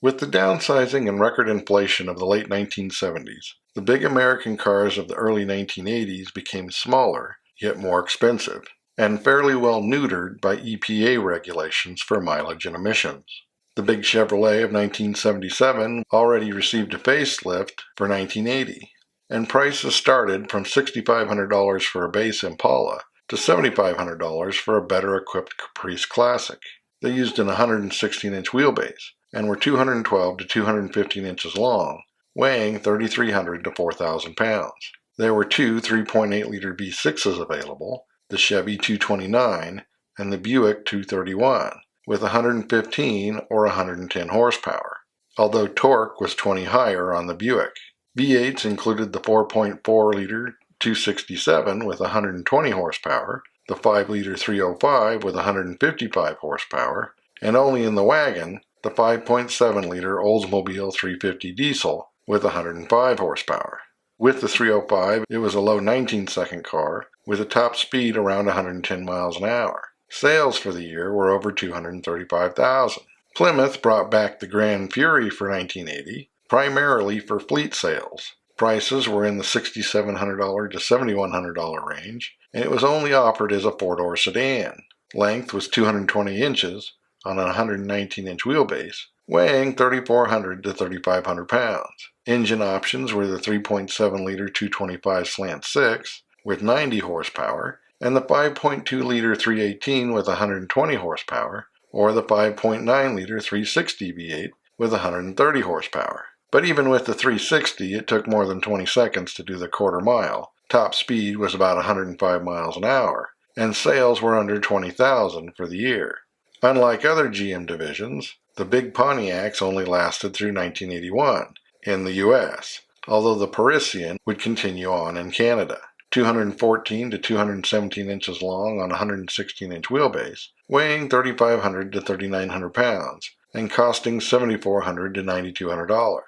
With the downsizing and record inflation of the late 1970s, the big American cars of the early 1980s became smaller, yet more expensive, and fairly well neutered by EPA regulations for mileage and emissions. The big Chevrolet of 1977 already received a facelift for 1980, and prices started from $6,500 for a base Impala to $7,500 for a better-equipped Caprice Classic. They used an 116-inch wheelbase and were 212 to 215 inches long, weighing 3,300 to 4,000 pounds. There were two 3.8-liter V6s available, the Chevy 229 and the Buick 231, with 115 or 110 horsepower, although torque was 20 higher on the Buick. V8s included the 4.4-liter 267 with 120 horsepower, the 5-liter 305 with 155 horsepower, and only in the wagon, the 5.7-liter Oldsmobile 350 diesel with 105 horsepower. With the 305, it was a low 19-second car with a top speed around 110 miles an hour. Sales for the year were over 235,000. Plymouth brought back the Grand Fury for 1980, primarily for fleet sales. Prices were in the $6,700 to $7,100 range, and it was only offered as a four-door sedan. Length was 220 inches on a 119-inch wheelbase, weighing 3,400 to 3,500 pounds. Engine options were the 3.7-liter 225 slant 6 with 90 horsepower, and the 5.2-liter 318 with 120 horsepower, or the 5.9-liter 360 V8 with 130 horsepower. But even with the 360, it took more than 20 seconds to do the quarter mile. Top speed was about 105 miles an hour, and sales were under 20,000 for the year. Unlike other GM divisions, the big Pontiacs only lasted through 1981 in the U.S., although the Parisian would continue on in Canada. 214 to 217 inches long on a 116-inch wheelbase, weighing 3,500 to 3,900 pounds, and costing $7,400 to $9,200.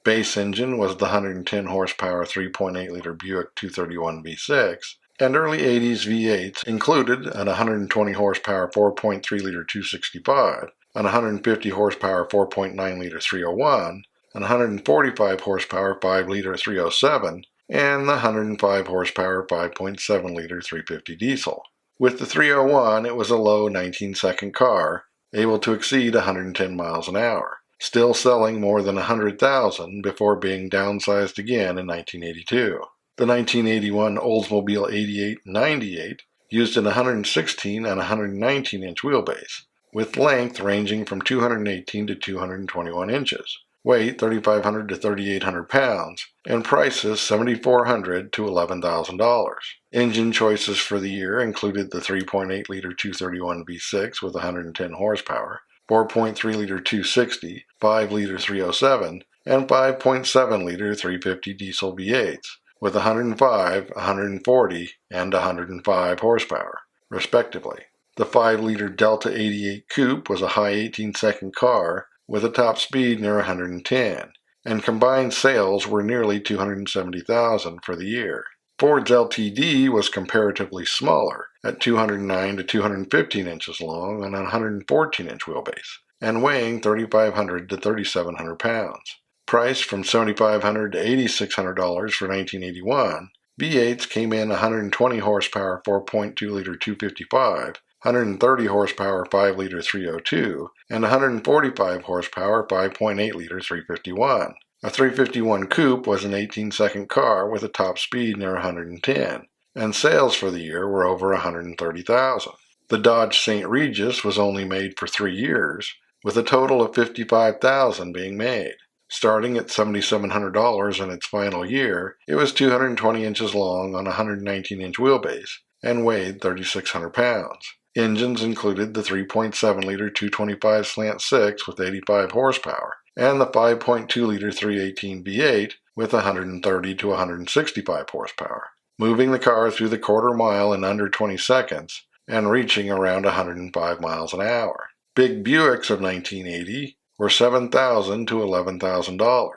Base engine was the 110 horsepower 3.8-liter Buick 231 V6, and early 80s V8s included an 120 horsepower 4.3-liter 265, an 150 horsepower 4.9-liter 301, an 145 horsepower 5-liter 307, and the 105 horsepower 5.7-liter 350 diesel. With the 301, it was a low 19-second car, able to exceed 110 miles an hour, still selling more than 100,000 before being downsized again in 1982. The 1981 Oldsmobile 8898 used an 116 and 119-inch wheelbase, with length ranging from 218 to 221 inches, weight 3,500 to 3,800 pounds, and prices $7,400 to $11,000. Engine choices for the year included the 3.8-liter 231 V6 with 110 horsepower, 4.3-liter 260, 5-liter 307, and 5.7-liter 350 diesel V8s with 105, 140, and 105 horsepower, respectively. The 5-liter Delta 88 Coupe was a high 18-second car with a top speed near 110, and combined sales were nearly 270,000 for the year. Ford's LTD was comparatively smaller, at 209 to 215 inches long on a 114-inch wheelbase, and weighing 3,500 to 3,700 pounds. Priced from $7,500 to $8,600 for 1981, V8s came in 120 horsepower 4.2-liter 255, 130 horsepower 5-liter 302, and 145 horsepower 5.8-liter 351. A 351 Coupe was an 18-second car with a top speed near 110, and sales for the year were over 130,000. The Dodge St. Regis was only made for 3 years, with a total of 55,000 being made. Starting at $7,700 in its final year, it was 220 inches long on a 119-inch wheelbase and weighed 3,600 pounds. Engines included the 3.7-liter 225 slant 6 with 85 horsepower and the 5.2-liter 318 V8 with 130 to 165 horsepower, moving the car through the quarter mile in under 20 seconds and reaching around 105 miles an hour. Big Buicks of 1980 were $7,000 to $11,000.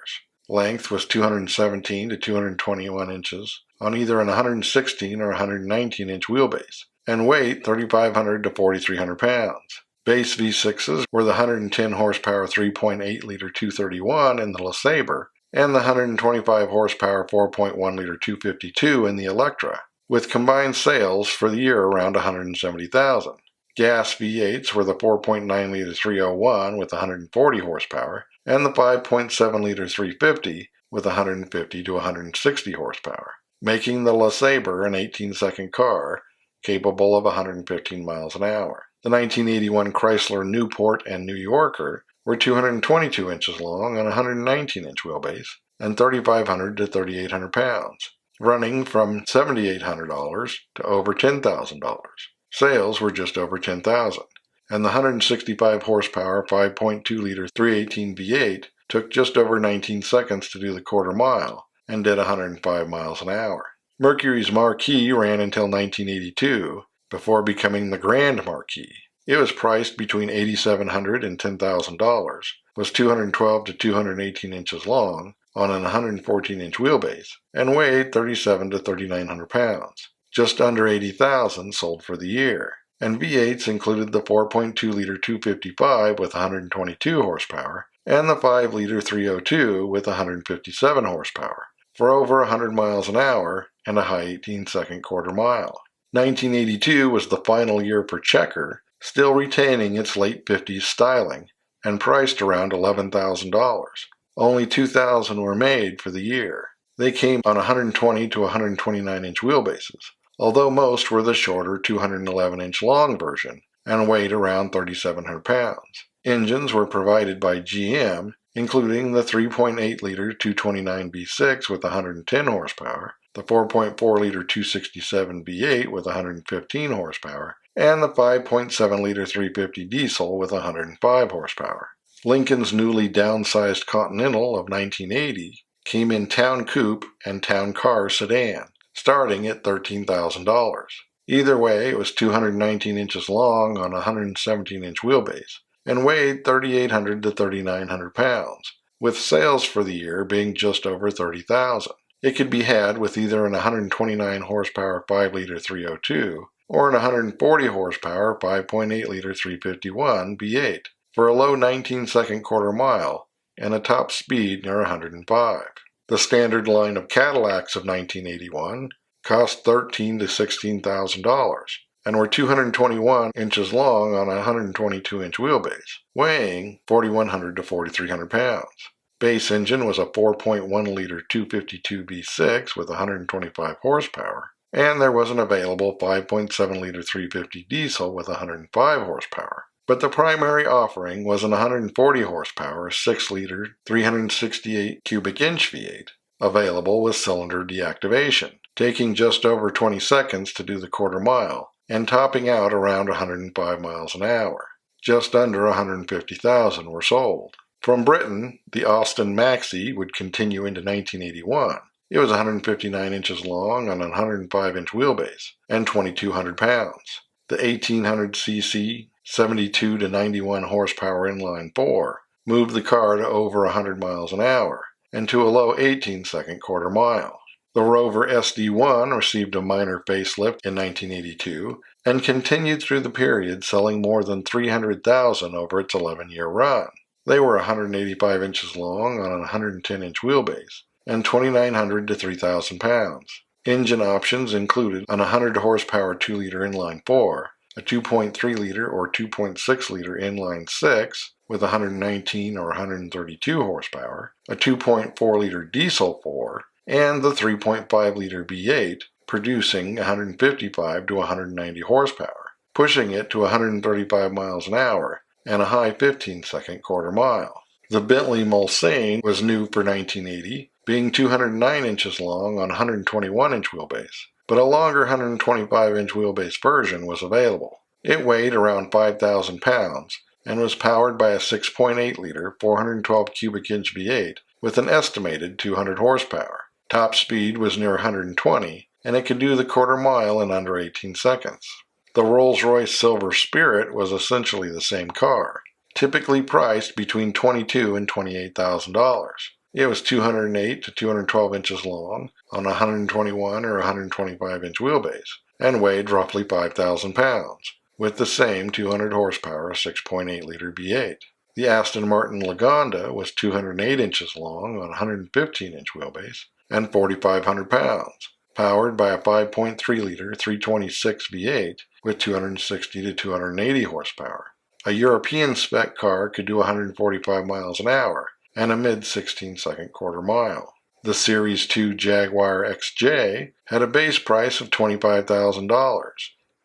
Length was 217 to 221 inches on either an 116 or 119-inch wheelbase, and weight 3,500 to 4,300 pounds. Base V6s were the 110 horsepower 3.8-liter 231 in the LeSabre and the 125 horsepower 4.1-liter 252 in the Electra, with combined sales for the year around 170,000. Gas V8s were the 4.9-liter 301 with 140 horsepower and the 5.7-liter 350 with 150 to 160 horsepower, making the LeSabre an 18-second car capable of 115 miles an hour. The 1981 Chrysler Newport and New Yorker were 222 inches long on a 119-inch wheelbase and 3,500 to 3,800 pounds, running from $7,800 to over $10,000. Sales were just over 10,000, and the 165 horsepower 5.2-liter 318 V8 took just over 19 seconds to do the quarter mile and did 105 miles an hour. Mercury's Marquis ran until 1982, before becoming the Grand Marquis. It was priced between $8,700 and $10,000, was 212 to 218 inches long on an 114-inch wheelbase, and weighed 37 to 3,900 pounds. Just under 80,000 sold for the year, and V8s included the 4.2-liter 255 with 122 horsepower and the 5-liter 302 with 157 horsepower, for over 100 miles an hour and a high 18-second quarter mile. 1982 was the final year for Checker, still retaining its late 50s styling, and priced around $11,000. Only 2,000 were made for the year. They came on 120 to 129-inch wheelbases, although most were the shorter 211-inch long version and weighed around 3,700 pounds. Engines were provided by GM, including the 3.8-liter 229 V6 with 110 horsepower, the 4.4-liter 267 V8 with 115 horsepower, and the 5.7-liter 350 diesel with 105 horsepower. Lincoln's newly downsized Continental of 1980 came in Town Coupe and Town Car sedan, starting at $13,000. Either way, it was 219 inches long on a 117-inch wheelbase and weighed 3,800 to 3,900 pounds, with sales for the year being just over 30,000. It could be had with either an 129 horsepower 5-liter 302 or an 140 horsepower 5.8-liter 351 V8 for a low 19-second quarter mile and a top speed near 105. The standard line of Cadillacs of 1981 cost $13,000 to $16,000 and were 221 inches long on a 122-inch wheelbase, weighing 4,100 to 4,300 pounds. Base engine was a 4.1-liter 252 V6 with 125 horsepower, and there was an available 5.7-liter 350 diesel with 105 horsepower. But the primary offering was an 140 horsepower 6-liter 368 cubic inch V8, available with cylinder deactivation, taking just over 20 seconds to do the quarter mile and topping out around 105 miles an hour. Just under 150,000 were sold. From Britain, the Austin Maxi would continue into 1981. It was 159 inches long on a 105-inch wheelbase and 2,200 pounds. The 1800cc 72 to 91 horsepower inline 4 moved the car to over 100 miles an hour and to a low 18-second quarter mile. The Rover SD1 received a minor facelift in 1982 and continued through the period, selling more than 300,000 over its 11-year run. They were 185 inches long on a 110-inch wheelbase and 2,900 to 3,000 pounds. Engine options included an 100 horsepower 2-liter inline 4, a 2.3-liter or 2.6-liter inline 6 with 119 or 132 horsepower, a 2.4-liter diesel 4, and the 3.5-liter V8, producing 155 to 190 horsepower, pushing it to 135 miles an hour and a high 15-second quarter mile. The Bentley Mulsanne was new for 1980, being 209 inches long on a 121-inch wheelbase, but a longer 125-inch wheelbase version was available. It weighed around 5,000 pounds and was powered by a 6.8-liter 412 cubic inch V8 with an estimated 200 horsepower. Top speed was near 120, and it could do the quarter mile in under 18 seconds. The Rolls-Royce Silver Spirit was essentially the same car, typically priced between $22,000 and $28,000. It was 208 to 212 inches long on a 121 or 125-inch wheelbase and weighed roughly 5,000 pounds, with the same 200 horsepower 6.8-liter V8. The Aston Martin Lagonda was 208 inches long on a 115-inch wheelbase and 4,500 pounds, powered by a 5.3-liter 326 V8 with 260 to 280 horsepower. A European spec car could do 145 miles an hour and a mid-16-second quarter mile. The Series 2 Jaguar XJ had a base price of $25,000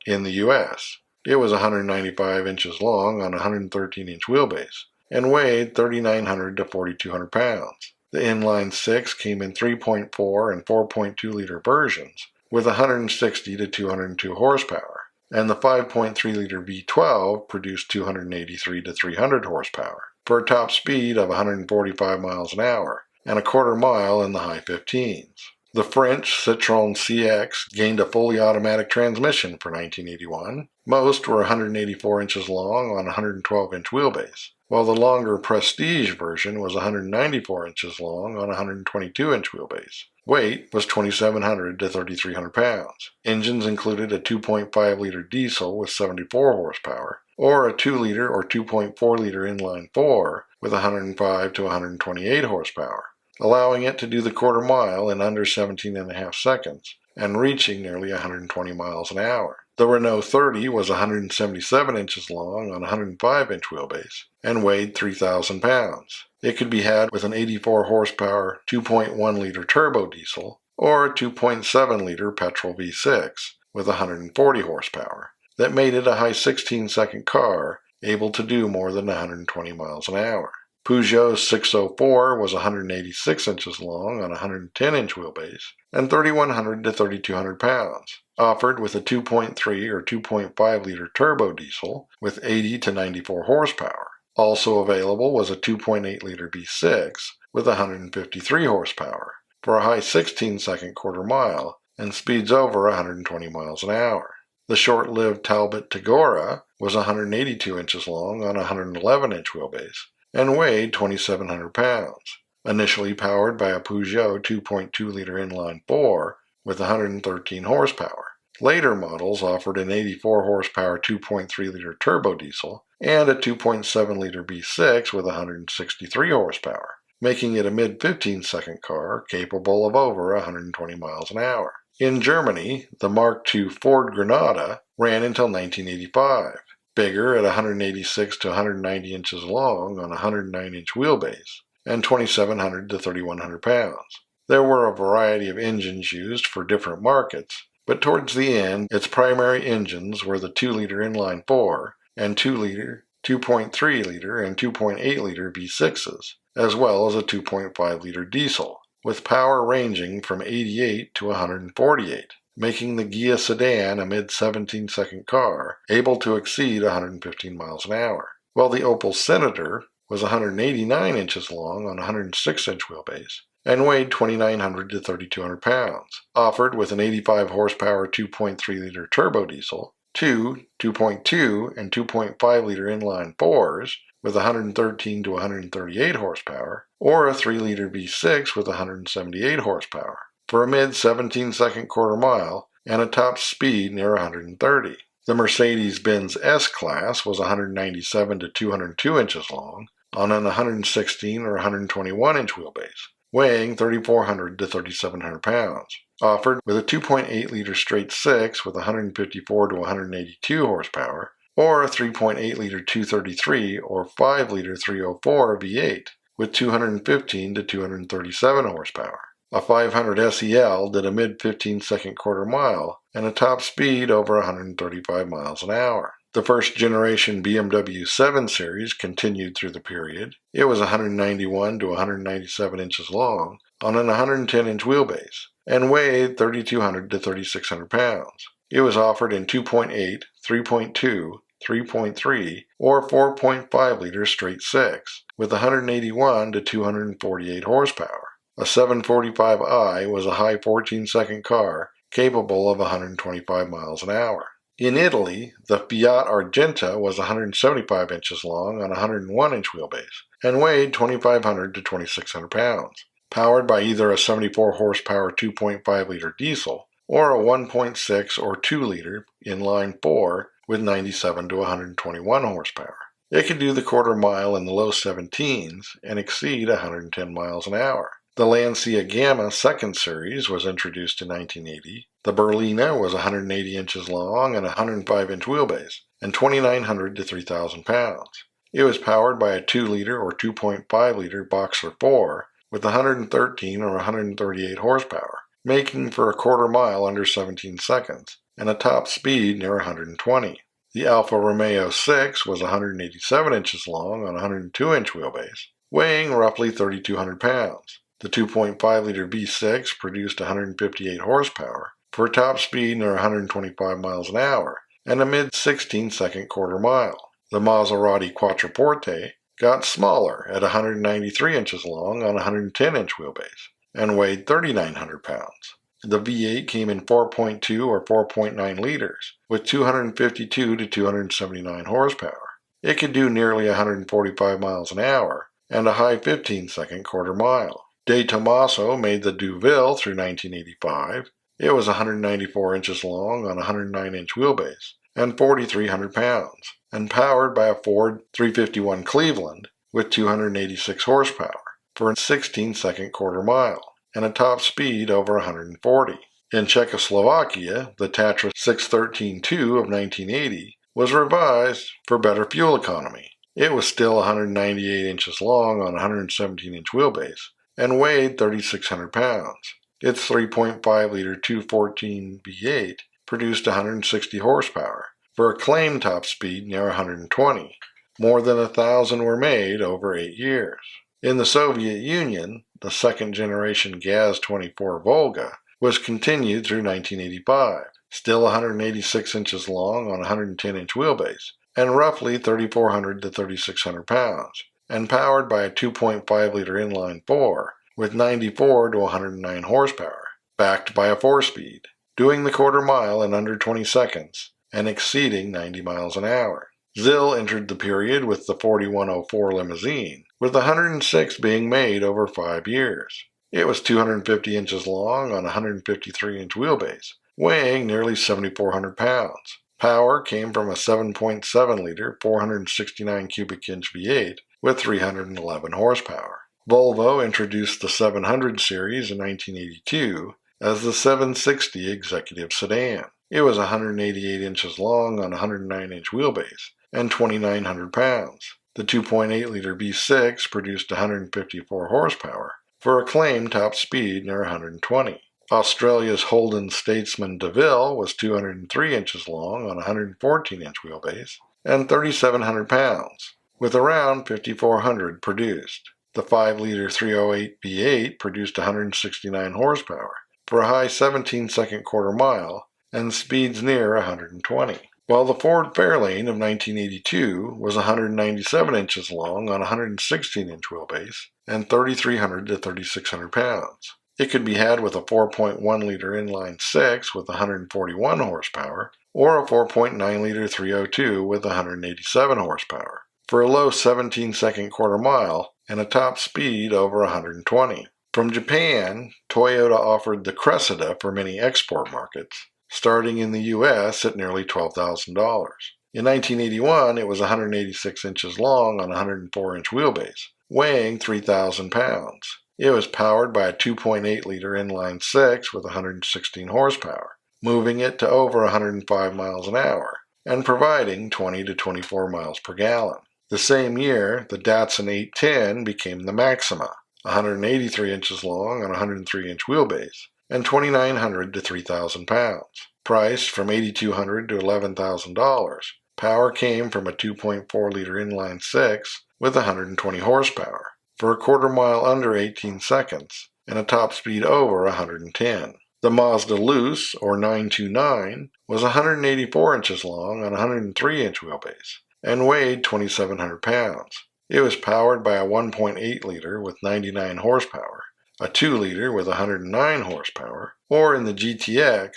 in the U.S. It was 195 inches long on a 113-inch wheelbase and weighed 3,900 to 4,200 pounds. The inline 6 came in 3.4 and 4.2-liter versions with 160 to 202 horsepower, and the 5.3-liter V12 produced 283 to 300 horsepower for a top speed of 145 miles an hour and a quarter mile in the high 15s. The French Citroën CX gained a fully automatic transmission for 1981. Most were 184 inches long on a 112-inch wheelbase, while the longer Prestige version was 194 inches long on a 122-inch wheelbase. Weight was 2,700 to 3,300 pounds. Engines included a 2.5-liter diesel with 74 horsepower, or a 2-liter or 2.4-liter inline 4 with 105 to 128 horsepower, allowing it to do the quarter mile in under 17.5 seconds and reaching nearly 120 miles an hour. The Renault 30 was 177 inches long on a 105-inch wheelbase and weighed 3,000 pounds. It could be had with an 84 horsepower 2.1-liter turbo diesel or a 2.7-liter petrol V6 with 140 horsepower that made it a high 16-second car able to do more than 120 miles an hour. Peugeot 604 was 186 inches long on a 110-inch wheelbase and 3,100 to 3,200 pounds, offered with a 2.3 or 2.5-liter turbo diesel with 80 to 94 horsepower. Also available was a 2.8-liter V6 with 153 horsepower for a high 16-second quarter mile and speeds over 120 miles an hour. The short-lived Talbot Tagora was 182 inches long on a 111-inch wheelbase and weighed 2,700 pounds, initially powered by a Peugeot 2.2-liter inline 4 with 113 horsepower. Later models offered an 84 horsepower 2.3-liter turbo diesel and a 2.7-liter V6 with 163 horsepower, making it a mid-15-second car capable of over 120 miles an hour. In Germany, the Mark II Ford Granada ran until 1985. Bigger at 186 to 190 inches long on a 109-inch wheelbase, and 2,700 to 3,100 pounds. There were a variety of engines used for different markets, but towards the end, its primary engines were the 2-liter inline 4 and 2-liter, 2.3-liter, and 2.8-liter V6s, as well as a 2.5-liter diesel, with power ranging from 88 to 148. Making the Ghia sedan a mid-17-second car, able to exceed 115 miles an hour, while the Opel Senator was 189 inches long on a 106-inch wheelbase and weighed 2,900 to 3,200 pounds, offered with an 85 horsepower 2.3-liter turbo diesel, 2.2, and 2.5-liter inline 4s with 113 to 138 horsepower, or a 3-liter V6 with 178 horsepower, for a mid-17-second quarter mile and a top speed near 130. The Mercedes-Benz S-Class was 197 to 202 inches long on an 116 or 121-inch wheelbase, weighing 3,400 to 3,700 pounds, offered with a 2.8-liter straight 6 with 154 to 182 horsepower, or a 3.8-liter 233 or 5-liter 304 V8 with 215 to 237 horsepower. A 500 SEL did a mid-15-second quarter mile and a top speed over 135 miles an hour. The first-generation BMW 7 Series continued through the period. It was 191 to 197 inches long on an 110-inch wheelbase and weighed 3,200 to 3,600 pounds. It was offered in 2.8, 3.2, 3.3, or 4.5-liter straight 6 with 181 to 248 horsepower. A 745i was a high 14-second car capable of 125 miles an hour. In Italy, the Fiat Argenta was 175 inches long on a 101-inch wheelbase and weighed 2,500 to 2,600 pounds, powered by either a 74 horsepower 2.5-liter diesel or a 1.6 or 2-liter inline 4 with 97 to 121 horsepower. It could do the quarter mile in the low 17s and exceed 110 miles an hour. The Lancia Gamma second series was introduced in 1980. The Berlina was 180 inches long and 105-inch wheelbase, and 2,900 to 3,000 pounds. It was powered by a 2-liter or 2.5-liter Boxer 4 with 113 or 138 horsepower, making for a quarter mile under 17 seconds, and a top speed near 120. The Alfa Romeo 6 was 187 inches long on a 102-inch wheelbase, weighing roughly 3,200 pounds. The 2.5-liter V6 produced 158 horsepower for a top speed near 125 miles an hour and a mid-16-second quarter mile. The Maserati Quattroporte got smaller at 193 inches long on a 110-inch wheelbase and weighed 3,900 pounds. The V8 came in 4.2 or 4.9 liters with 252 to 279 horsepower. It could do nearly 145 miles an hour and a high 15-second quarter mile. De Tomaso made the DeVille through 1985. It was 194 inches long on a 109-inch wheelbase and 4,300 pounds, and powered by a Ford 351 Cleveland with 286 horsepower for a 16-second quarter mile and a top speed over 140. In Czechoslovakia, the Tatra 613-2 of 1980 was revised for better fuel economy. It was still 198 inches long on a 117-inch wheelbase and weighed 3,600 pounds. Its 3.5-liter 214 V8 produced 160 horsepower for a claimed top speed near 120. More than 1,000 were made over 8 years. In the Soviet Union, the second-generation Gaz-24 Volga was continued through 1985, still 186 inches long on a 110-inch wheelbase and roughly 3,400 to 3,600 pounds, and powered by a 2.5-liter inline 4 with 94 to 109 horsepower, backed by a 4-speed, doing the quarter mile in under 20 seconds and exceeding 90 miles an hour. ZIL entered the period with the 4104 limousine, with 106 being made over 5 years. It was 250 inches long on a 153-inch wheelbase, weighing nearly 7,400 pounds. Power came from a 7.7-liter 469 cubic inch V8 with 311 horsepower. Volvo introduced the 700 series in 1982 as the 760 executive sedan. It was 188 inches long on a 109-inch wheelbase and 2,900 pounds. The 2.8-liter V6 produced 154 horsepower for a claimed top speed near 120. Australia's Holden Statesman DeVille was 203 inches long on a 114-inch wheelbase and 3,700 pounds, with around 5,400 produced. The 5-liter 308 V8 produced 169 horsepower for a high 17-second quarter mile and speeds near 120. While the Ford Fairlane of 1982 was 197 inches long on a 116-inch wheelbase and 3,300 to 3,600 pounds. It could be had with a 4.1-liter inline 6 with 141 horsepower or a 4.9-liter 302 with 187 horsepower for a low 17-second quarter mile and a top speed over 120. From Japan, Toyota offered the Cressida for many export markets, starting in the U.S. at nearly $12,000. In 1981, it was 186 inches long on a 104-inch wheelbase, weighing 3,000 pounds. It was powered by a 2.8-liter inline 6 with 116 horsepower, moving it to over 105 miles an hour and providing 20 to 24 miles per gallon. The same year, the Datsun 810 became the Maxima, 183 inches long on a 103-inch wheelbase and 2,900 to 3,000 pounds. Priced from $8,200 to $11,000, power came from a 2.4-liter inline 6 with 120 horsepower for a quarter mile under 18 seconds and a top speed over 110. The Mazda Luce, or 929, was 184 inches long on a 103-inch wheelbase and weighed 2,700 pounds. It was powered by a 1.8-liter with 99 horsepower, a 2-liter with 109 horsepower, or in the GTX,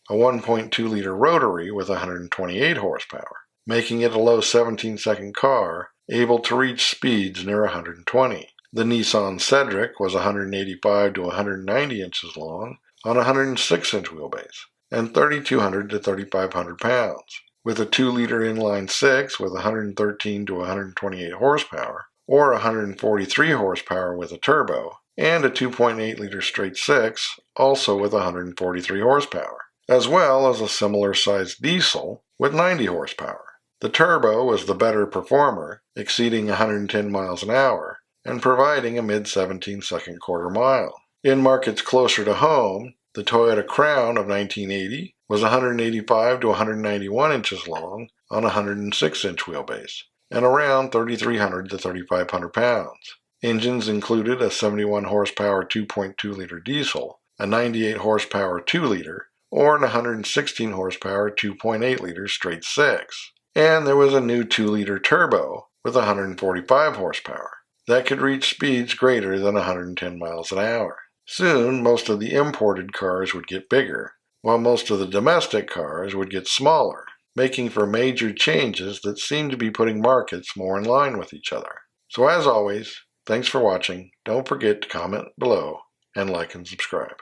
a 1.2-liter rotary with 128 horsepower, making it a low 17-second car able to reach speeds near 120. The Nissan Cedric was 185 to 190 inches long on a 106-inch wheelbase and 3,200 to 3,500 pounds. with a 2-liter inline-6 with 113 to 128 horsepower, or 143 horsepower with a turbo, and a 2.8-liter straight-six, also with 143 horsepower, as well as a similar-sized diesel with 90 horsepower. The turbo was the better performer, exceeding 110 miles an hour, and providing a mid-17-second quarter mile. In markets closer to home, the Toyota Crown of 1980 was 185 to 191 inches long on a 106-inch wheelbase, and around 3,300 to 3,500 pounds. Engines included a 71 horsepower 2.2-liter diesel, a 98 horsepower 2-liter, or an 116 horsepower 2.8-liter straight-six. And there was a new 2-liter turbo with 145 horsepower that could reach speeds greater than 110 miles an hour. Soon, most of the imported cars would get bigger, while most of the domestic cars would get smaller, making for major changes that seem to be putting markets more in line with each other. So as always, thanks for watching. Don't forget to comment below and like and subscribe.